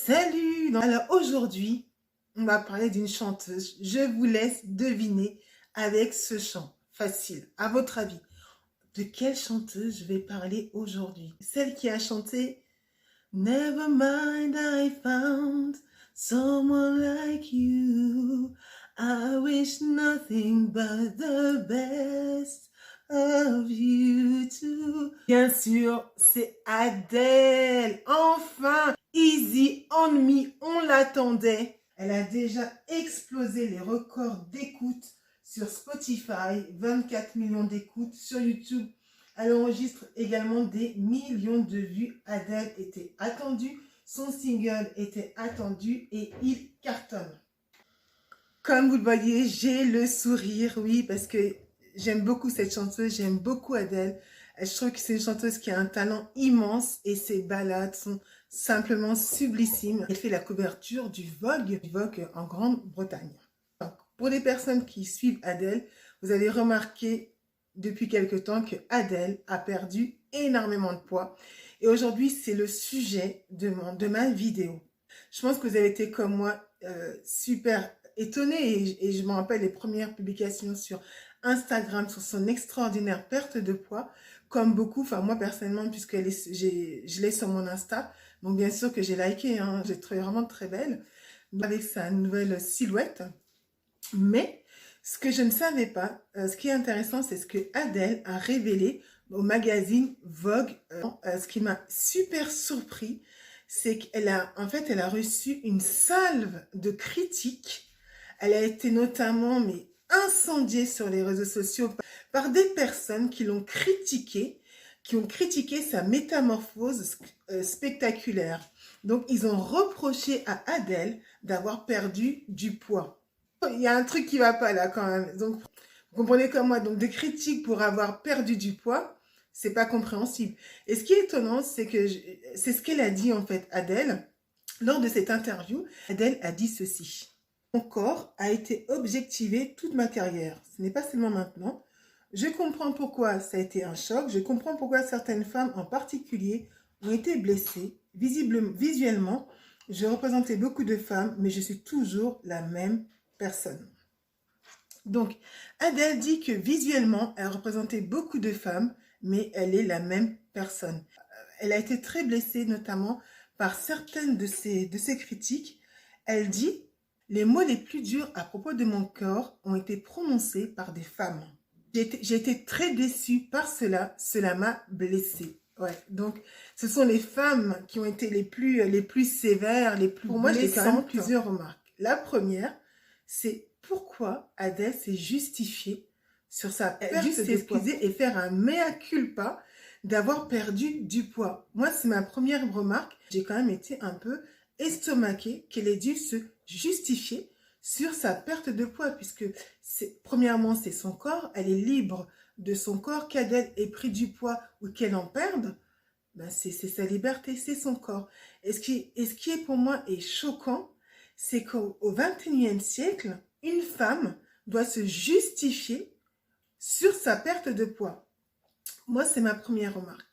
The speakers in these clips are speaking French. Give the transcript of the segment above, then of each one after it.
Salut! Alors aujourd'hui, on va parler d'une chanteuse. Je vous laisse deviner avec ce chant. Facile. À votre avis, de quelle chanteuse je vais parler aujourd'hui? Celle qui a chanté Never mind, I found someone like you. I wish nothing but the best of you too. Bien sûr, c'est Adele. Enfin! Easy on Me, on l'attendait. Elle a déjà explosé les records d'écoute sur Spotify, 24 millions d'écoutes sur YouTube. Elle enregistre également des millions de vues. Adele était attendue, son single était attendu et il cartonne. Comme vous le voyez, j'ai le sourire, oui, parce que j'aime beaucoup cette chanteuse, j'aime beaucoup Adele. Je trouve que c'est une chanteuse qui a un talent immense et ses ballades sont simplement sublissimes. Elle fait la couverture du Vogue en Grande-Bretagne. Pour les personnes qui suivent Adele, vous avez remarqué depuis quelque temps que Adele a perdu énormément de poids. Et aujourd'hui, c'est le sujet de ma vidéo. Je pense que vous avez été comme moi super étonnée et je me rappelle les premières publications sur Instagram sur son extraordinaire perte de poids. Comme beaucoup, enfin moi personnellement, puisque je l'ai sur mon Insta, donc bien sûr que j'ai liké, hein, j'ai trouvé vraiment très belle, avec sa nouvelle silhouette. Mais ce que je ne savais pas, ce qui est intéressant, c'est ce que Adele a révélé au magazine Vogue. Ce qui m'a super surpris, c'est qu'elle a, en fait, elle a reçu une salve de critiques. Elle a été notamment incendiée sur les réseaux sociaux par des personnes qui l'ont critiquée, qui ont critiqué sa métamorphose spectaculaire. Donc, ils ont reproché à Adele d'avoir perdu du poids. Il y a un truc qui va pas là quand même. Donc, vous comprenez comme moi, donc des critiques pour avoir perdu du poids, c'est pas compréhensible. Et ce qui est étonnant, c'est que c'est ce qu'elle a dit en fait, Adele, lors de cette interview. Adele a dit ceci. Mon corps a été objectivé toute ma carrière. Ce n'est pas seulement maintenant. Je comprends pourquoi ça a été un choc. Je comprends pourquoi certaines femmes en particulier ont été blessées. Visuellement, je représentais beaucoup de femmes, mais je suis toujours la même personne. Donc, Adele dit que visuellement, elle représentait beaucoup de femmes, mais elle est la même personne. Elle a été très blessée, notamment par certaines de ses critiques. Elle dit « Les mots les plus durs à propos de mon corps ont été prononcés par des femmes. J'ai été très déçue par cela. Cela m'a blessée. » Ouais, donc ce sont les femmes qui ont été les plus sévères, les plus blessantes. Pour moi, j'ai quand même plusieurs remarques. La première, c'est pourquoi Adele s'est justifiée sur sa perte de poids. S'excuser et faire un mea culpa d'avoir perdu du poids. Moi, c'est ma première remarque. J'ai quand même été un peu estomaquée qu'elle ait dû se justifier sur sa perte de poids, puisque premièrement, c'est son corps, elle est libre de son corps, qu'Adele ait pris du poids ou qu'elle en perde, ben c'est sa liberté, c'est son corps. Et ce qui est pour moi est choquant, c'est qu'au XXIe siècle, une femme doit se justifier sur sa perte de poids. Moi, c'est ma première remarque.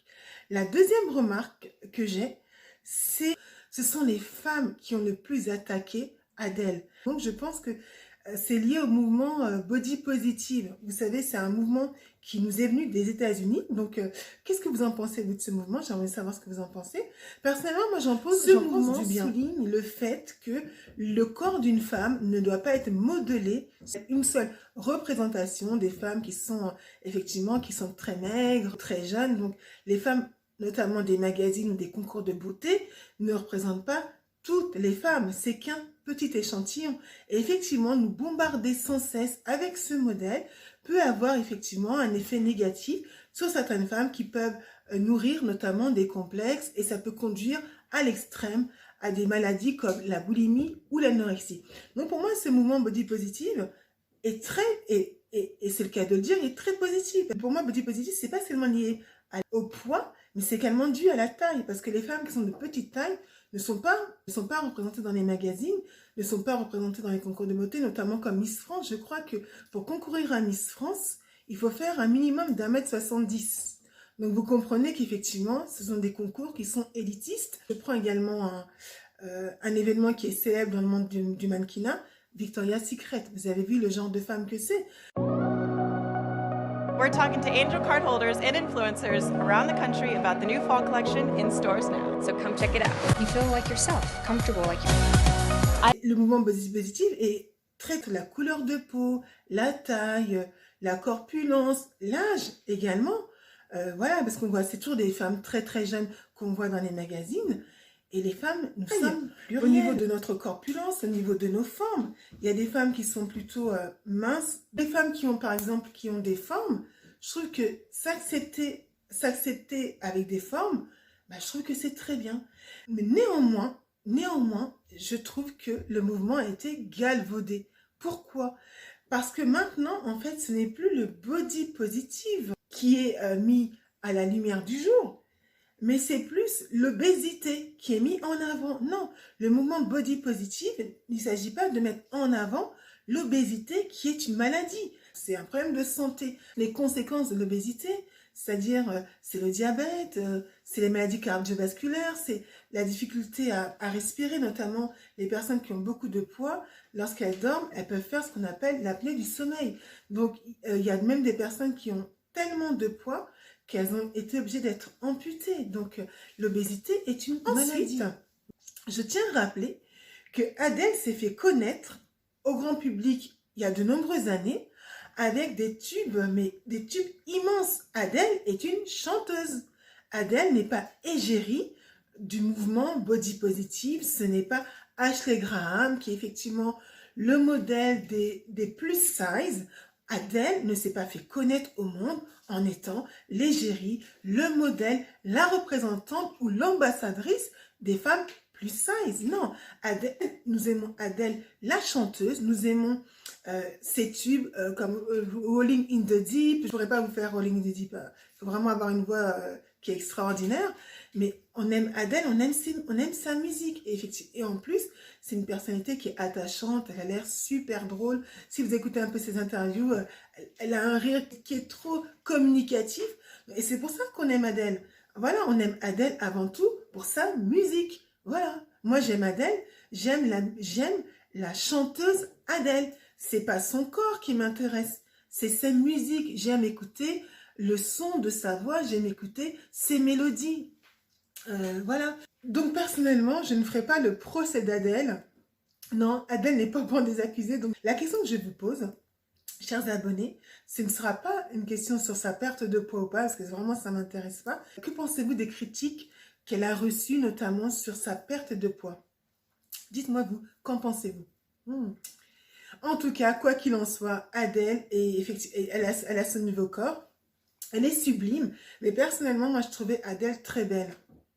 La deuxième remarque que j'ai, ce sont les femmes qui ont le plus attaqué Adele. Donc, je pense que c'est lié au mouvement Body Positive. Vous savez, c'est un mouvement qui nous est venu des États-Unis. Donc, qu'est-ce que vous en pensez, vous, de ce mouvement? J'aimerais savoir ce que vous en pensez. Personnellement, moi, j'en pense du bien. Souligne le fait que le corps d'une femme ne doit pas être modelé sur une seule représentation des femmes qui sont, effectivement, qui sont très maigres, très jeunes. Donc, les femmes, notamment des magazines ou des concours de beauté, ne représentent pas toutes les femmes. C'est qu'un petit échantillon. Et effectivement, nous bombarder sans cesse avec ce modèle peut avoir effectivement un effet négatif sur certaines femmes qui peuvent nourrir notamment des complexes et ça peut conduire à l'extrême à des maladies comme la boulimie ou l'anorexie. Donc pour moi, ce mouvement body positive est très, et c'est le cas de le dire, est très positif. Pour moi, body positive, c'est pas seulement lié au poids, mais c'est également dû à la taille, parce que les femmes qui sont de petite taille ne sont pas représentées dans les magazines, ne sont pas représentées dans les concours de beauté, notamment comme Miss France. Je crois que pour concourir à Miss France, il faut faire un minimum d'1m70. Donc vous comprenez qu'effectivement, ce sont des concours qui sont élitistes. Je prends également un événement qui est célèbre dans le monde du mannequinat, Victoria's Secret. Vous avez vu le genre de femme que c'est. We're talking to Angel card holders and influencers around the country about the new fall collection in stores now. So come check it out. You feel like yourself, comfortable like yourself. Le mouvement body positive traite la couleur de peau, la taille, la corpulence, l'âge également. Voilà, parce qu'on voit, c'est toujours des femmes très très jeunes qu'on voit dans les magazines. Et les femmes, nous sommes au niveau de notre corpulence, au niveau de nos formes. Il y a des femmes qui sont plutôt minces. Des femmes qui ont, par exemple, qui ont des formes. Je trouve que s'accepter avec des formes, bah, je trouve que c'est très bien. Mais néanmoins, je trouve que le mouvement a été galvaudé. Pourquoi? Parce que maintenant, en fait, ce n'est plus le body positive qui est mis à la lumière du jour. Mais c'est plus l'obésité qui est mis en avant. Non, le mouvement body positive, il ne s'agit pas de mettre en avant l'obésité qui est une maladie. C'est un problème de santé. Les conséquences de l'obésité, c'est-à-dire c'est le diabète, c'est les maladies cardiovasculaires, c'est la difficulté à respirer, notamment les personnes qui ont beaucoup de poids. Lorsqu'elles dorment, elles peuvent faire ce qu'on appelle l'apnée du sommeil. Donc, il y a même des personnes qui ont tellement de poids qu'elles ont été obligées d'être amputées. Donc, l'obésité est une maladie. Je tiens à rappeler que Adèle s'est fait connaître au grand public il y a de nombreuses années avec des tubes, mais des tubes immenses. Adèle est une chanteuse. Adèle n'est pas égérie du mouvement body positive. Ce n'est pas Ashley Graham qui est effectivement le modèle des plus size. Adèle ne s'est pas fait connaître au monde en étant l'égérie, le modèle, la représentante ou l'ambassadrice des femmes plus size. Non, Adèle, nous aimons Adèle, la chanteuse, nous aimons ses tubes comme Rolling in the Deep. Je ne pourrais pas vous faire Rolling in the Deep, il faut vraiment avoir une voix qui est extraordinaire, mais on aime Adèle, on aime sa musique, et en plus, c'est une personnalité qui est attachante, elle a l'air super drôle. Si vous écoutez un peu ses interviews, elle a un rire qui est trop communicatif, et c'est pour ça qu'on aime Adèle. Voilà, on aime Adèle avant tout pour sa musique. Voilà, moi j'aime Adèle, j'aime la chanteuse Adèle. C'est pas son corps qui m'intéresse, c'est sa musique. J'aime écouter le son de sa voix, j'aime écouter ses mélodies. Voilà. Donc personnellement, je ne ferai pas le procès d'Adèle. Non, Adèle n'est pas pour des accusés. Donc la question que je vous pose, chers abonnés, ce ne sera pas une question sur sa perte de poids ou pas, parce que vraiment ça ne m'intéresse pas. Que pensez-vous des critiques qu'elle a reçues, notamment sur sa perte de poids? Dites-moi vous, qu'en pensez-vous? En tout cas, quoi qu'il en soit, Adèle, elle a son nouveau corps. Elle est sublime, mais personnellement, moi, je trouvais Adèle très belle.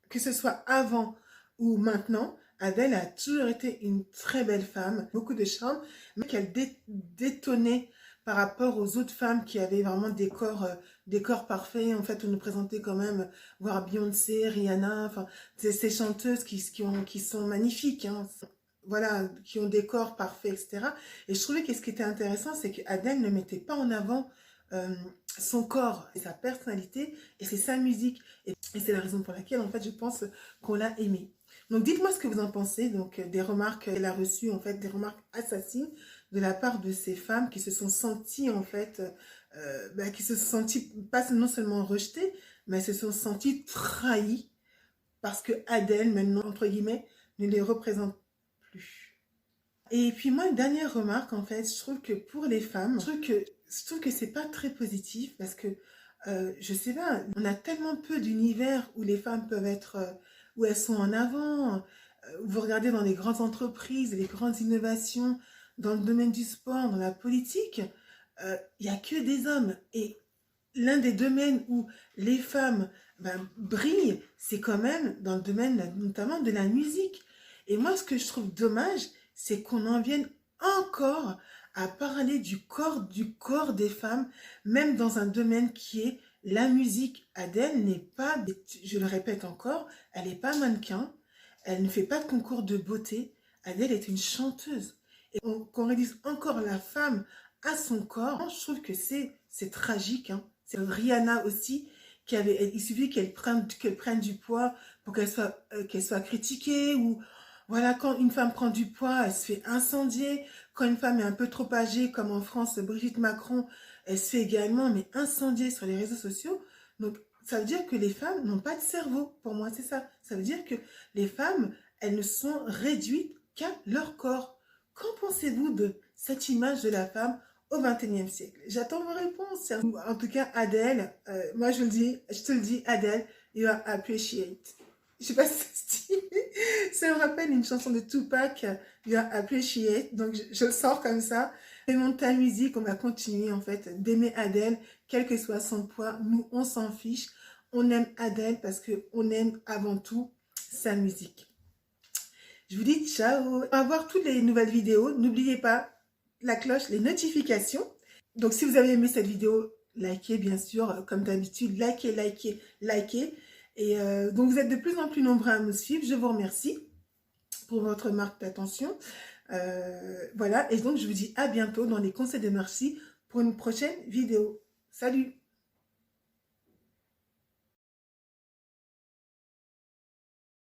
Que ce soit avant ou maintenant, Adèle a toujours été une très belle femme, beaucoup de charme, mais qu'elle détonnait par rapport aux autres femmes qui avaient vraiment des corps parfaits. En fait, on nous présentait quand même, voir Beyoncé, Rihanna, enfin, ces chanteuses qui sont magnifiques, hein. Voilà, qui ont des corps parfaits, etc. Et je trouvais que ce qui était intéressant, c'est qu'Adèle ne mettait pas en avant son corps et sa personnalité, et c'est sa musique. Et c'est la raison pour laquelle, en fait, je pense qu'on l'a aimée. Donc, dites-moi ce que vous en pensez. Donc, des remarques qu'elle a reçues, en fait, des remarques assassines de la part de ces femmes qui se sont senties, en fait, qui se sont senties pas non seulement rejetées, mais se sont senties trahies parce que Adèle, maintenant, entre guillemets, ne les représente plus. Et puis moi, une dernière remarque, en fait, je trouve que pour les femmes, je trouve que c'est pas très positif parce que, je sais pas, on a tellement peu d'univers où les femmes peuvent être, où elles sont en avant. Vous regardez dans les grandes entreprises, les grandes innovations, dans le domaine du sport, dans la politique, il n'y a que des hommes. Et l'un des domaines où les femmes brillent, c'est quand même dans le domaine notamment de la musique. Et moi, ce que je trouve dommage, c'est qu'on en vienne encore à parler du corps des femmes, même dans un domaine qui est la musique. Adèle n'est pas, je le répète encore, elle n'est pas mannequin, elle ne fait pas de concours de beauté. Adèle est une chanteuse. Et qu'on réduise encore la femme à son corps, je trouve que c'est tragique, hein. C'est Rihanna aussi, il suffit qu'elle prenne du poids pour qu'elle soit critiquée, ou Voilà, quand une femme prend du poids, elle se fait incendier. Quand une femme est un peu trop âgée, comme en France, Brigitte Macron, elle se fait également, mais incendier sur les réseaux sociaux. Donc, ça veut dire que les femmes n'ont pas de cerveau. Pour moi, c'est ça. Ça veut dire que les femmes, elles ne sont réduites qu'à leur corps. Qu'en pensez-vous de cette image de la femme au XXIe siècle? J'attends vos réponses. En tout cas, Adèle, moi je te le dis, Adèle, you are appreciate. Je sais pas si ça se dit. Ça me rappelle une chanson de Tupac, You Are Appreciate. Donc, je le sors comme ça. Aimons ta musique, on va continuer en fait d'aimer Adèle, quel que soit son poids. Nous, on s'en fiche. On aime Adèle parce qu'on aime avant tout sa musique. Je vous dis ciao. On va voir toutes les nouvelles vidéos. N'oubliez pas la cloche, les notifications. Donc, si vous avez aimé cette vidéo, likez bien sûr, comme d'habitude. Likez, likez, likez. Et donc, vous êtes de plus en plus nombreux à me suivre. Je vous remercie pour votre marque d'attention. Voilà. Et donc, je vous dis à bientôt dans les conseils de merci pour une prochaine vidéo. Salut!